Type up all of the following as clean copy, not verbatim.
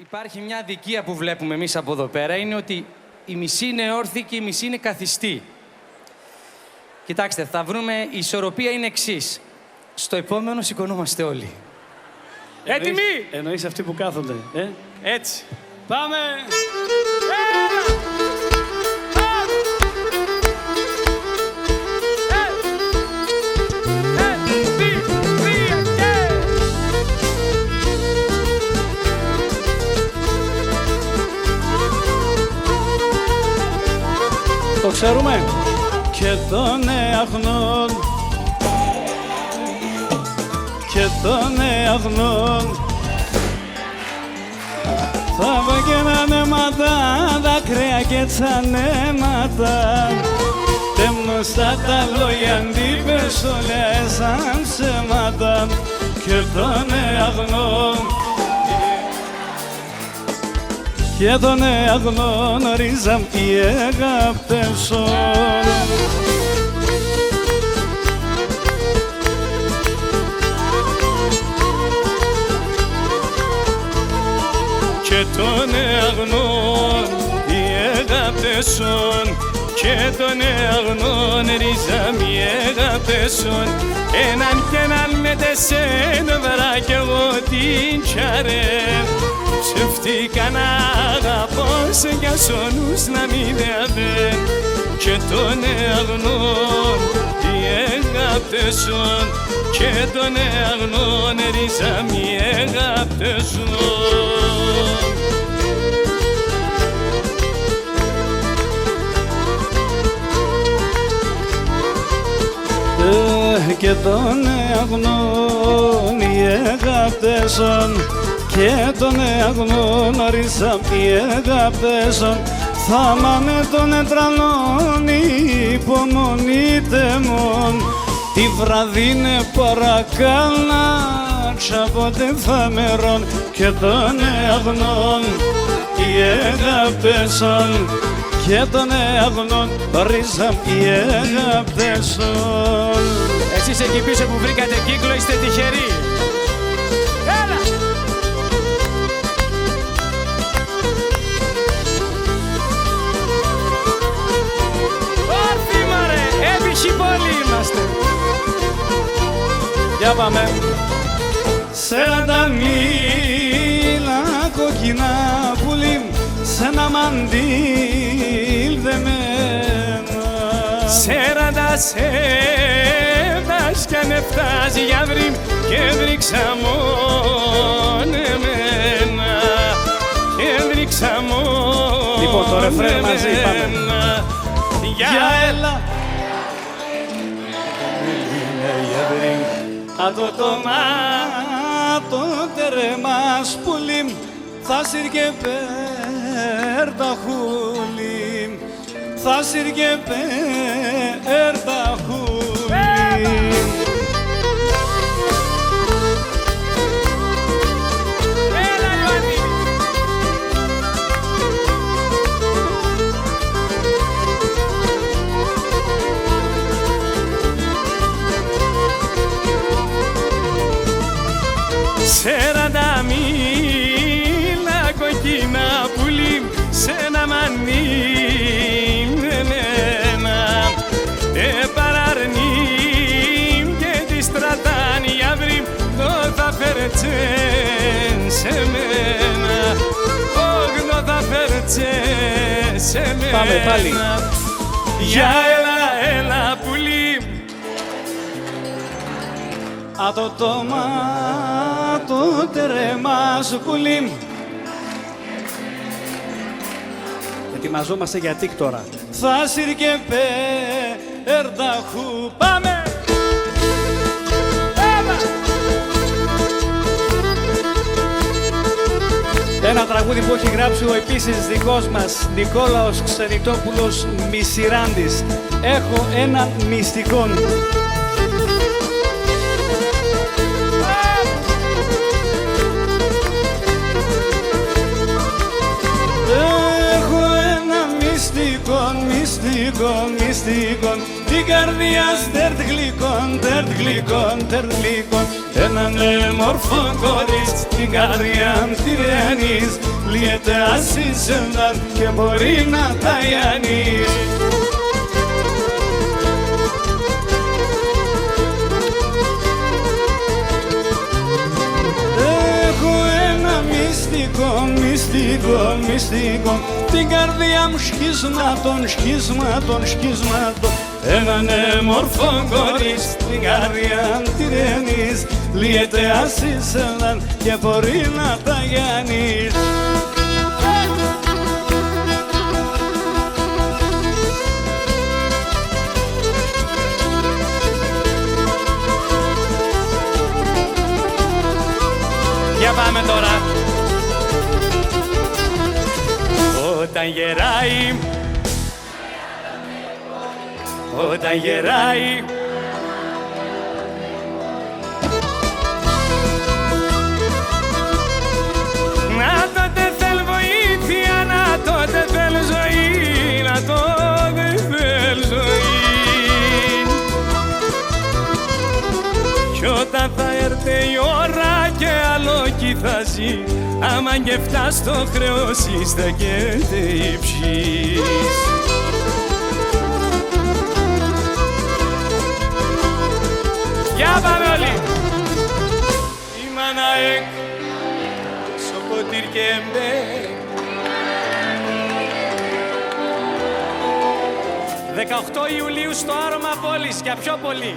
Υπάρχει μια αδικία που βλέπουμε εμείς από εδώ πέρα, είναι ότι η μισή είναι όρθιοι και η μισή είναι καθιστή. Κοιτάξτε, θα βρούμε, η ισορροπία είναι εξής. Στο επόμενο σηκωνόμαστε όλοι. Έτοιμοι! Εννοείς αυτοί που κάθονται, Έτσι. Πάμε! Το ξέρουμε. Και τον εαγνών και τον εαγνών θα βγαίναν αίματα, δάκρυα και τσανέματα. Τέμνωστα τα λόγια αντίπες όλα σαν ψέματα. Και τον εαγνών και τον εαγνών ρίζαν οι αγάπες και τον εαγνών οι αγάπεσον και τον εαγνών ρίζαν οι αγάπεσον έναν κι έναν με τεσέν βρά κι εγώ την τσάρε ψεύτηκα να αγαπώ σε κι ασόνους να μην δεαβέν και τον εαγνών οι αγάπεσον και τον εαγνών ρίζα μη αγάπεσον. Και τον εαγνών οι αγάπεσον και τον εαγνών ρίζα μη αγάπεσον θα μάνε τον ετρανών υπομονείτε μον τη βραδίνε παρακάλα τσάποτε φαμερών και τον εαγνών οι αγάπεσον και τον εαγνών ρίζα μη αγάπεσον. Εσείς εκεί πίσω που βρήκατε κύκλο είστε τυχεροί. Έλα! Όρθιοι μωρέ, έπιχοι πόλοι είμαστε. Για πάμε. 40 μίλα κοκκινά πουλί σ' ένα μαντήλ δεμένα. 40 σέβας κι αν εφτάζει για βρύμ και βρήξα μόνο εμένα και βρήξα μόνο. Λοιπόν, το ρεφρέν μαζί πάμε. Για έλα Ατο το μάτο τερεμάς πουλί θα σύρκε πέρτα χούλι θα σύρκε πέρτα χούλι. Έλα Ιωάννη! Σέραντα μίλα κοκκίνα πουλί σ' ένα μανίλ εμένα παραρνίμ και τη στρατάν για βρύμ το θα φέρετσεν σε μένα όχι θα φέρετσεν σε μένα. Πάμε πάλι. Για έλα έλα πουλί. Ατο το μάτο τερεμάς πουλί. Ετοιμαζόμαστε για τικ τώρα. Θα σύρκε πέρτα χου. Πάμε! Ένα τραγούδι που έχει γράψει ο επίσης δικός μας Νικόλαος Ξενιτόπουλος Μισηράντης. Έχω έναν μυστικό. Έχω ένα μυστικό την καρδιά στερτ γλυκόν, τερτ γλυκόν, τερτ γλυκόν. έναν μορφό κορίτσι την καρδιά τυρένεις, λύεται ασύσσενταν και μπορεί να τα γιάνεις. Έχω ένα μυστικό, την καρδιά μου σχίσματον, έναν μορφό κορίτσι την καρδιά τυρένεις, λύεται ασύσσεναν και μπορεί να τα γιάνεις. Για πάμε τώρα. Όταν γεράει να τότε θέλει βοήθεια, να τότε θέλει ζωή, να τότε θέλει ζωή. Κι όταν θα έρθει η ώρα και άλλο κοιτάζει, άμα και φτάσει στο χρεώσεις θα κερδίψεις. Για πάμε όλοι! Η μάνα εκ, σοκοτήρ και εμπέκ. 18 Ιουλίου στο Άρωμα Πόλης, για πιο πολύ.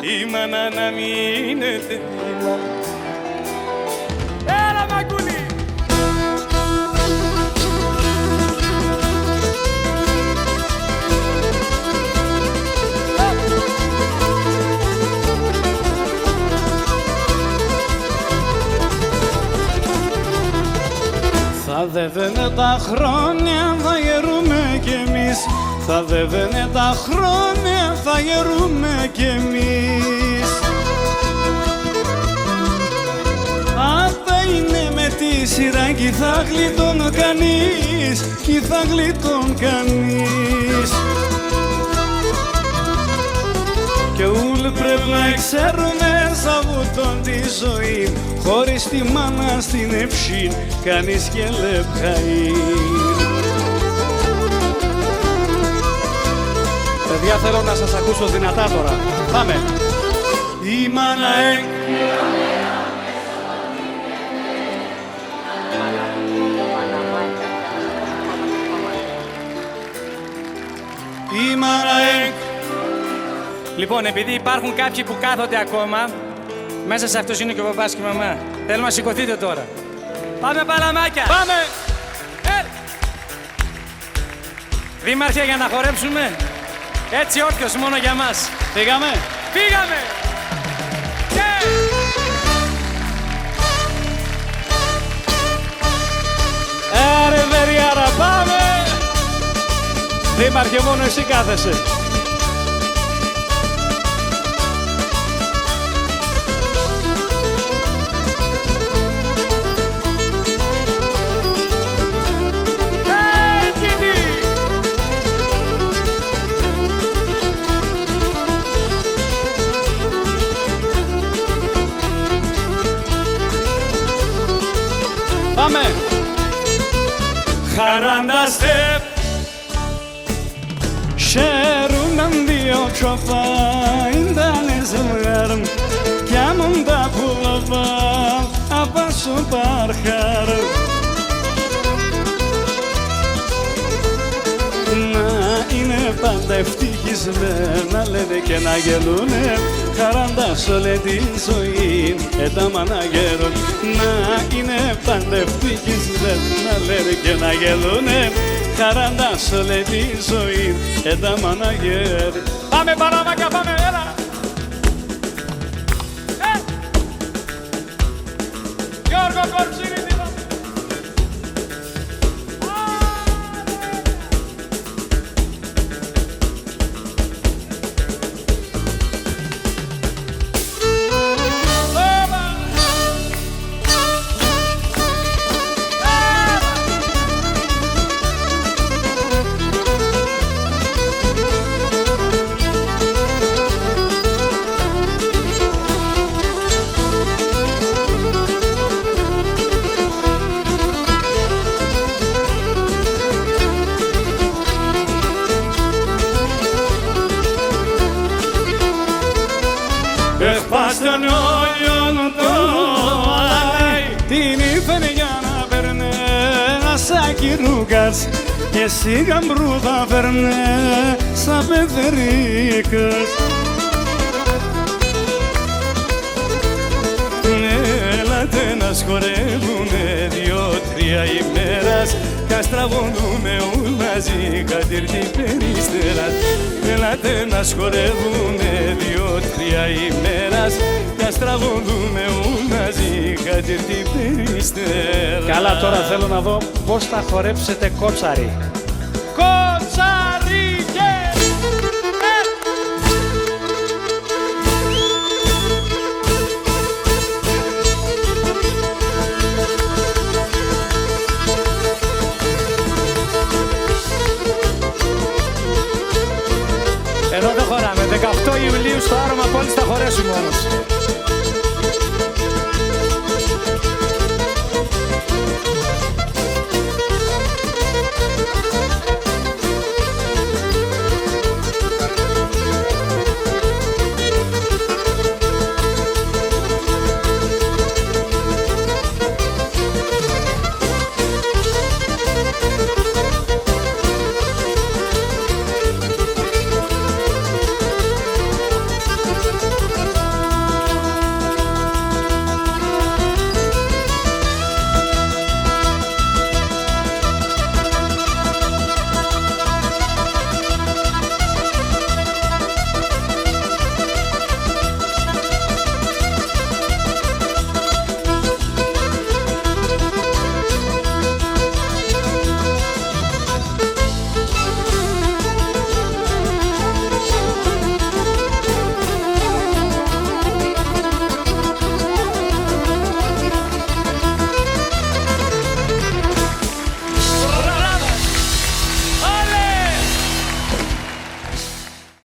Η μάνα να μείνετε. Έλα Μαγκούλη! Θα δεύαινε τα χρόνια, θα γερούμε κι εμείς. Θα δεύαινε τα χρόνια, θα γερούμε κι εμείς. Αυτά είναι με τη σειρά κι θα γλιτών κανείς, κι θα γλιτών κανείς. Κι ούλ πρέπει να ξέρουμε σαβούτον τη ζωή, χωρίς τη μάνα στην ευσύν, κανείς και λεπχαεί. Παιδιά, θέλω να σας ακούσω δυνατά τώρα. Πάμε! Η μάνα εκ. Η μάνα εκ. Λοιπόν, επειδή υπάρχουν κάποιοι που κάθονται ακόμα, μέσα σε αυτούς είναι και ο παπάς και η μαμά. Θέλω να σηκωθείτε τώρα. Πάμε παλαμάκια! Πάμε! Δήμαρχε, για να χορέψουμε. Έτσι όρθιος, μόνο για μας. Πήγαμε! Πήγαμε! Άρε Βεριάρα, πάμε! Δήμαρχε, μόνο εσύ κάθεσαι. Πάμε! Χαράντα-στεπ Şerundan diyor çofa indanizlerim Yanımda bulavam Abasu barkarım Να είναι πάντα ευτυχισμένα λένε και να γελούνε χαράντας όλη τη ζωή έταμα να γέρουν Να είναι πάντα ευτυχισμένα λένε και να γελούνε χαράντας όλη τη ζωή έταμα να γέρουν Πάμε παράμακα, πάμε, έλα! Γιώργο Κορτσίνη! ρούγκας και εσύ γαμπρού θα φέρνε σαν πεθερίκας. Έλατε να σχορεύουνε 2-3 ημέρας κι ας τραγουδούμε όλοι μαζί κατήρτη περίστερας. Έλατε να σχορεύουνε 2-3 ημέρας κι ας τραγουδούμε όλοι μαζί κατήρτη περίστερας. Καλά, τώρα θέλω να δω πώς θα χορέψετε κότσαρι. Εδώ δεν χωράμε. 18 Ιουλίου στο Άρωμα Πόλης θα χωρέσουμε όμως.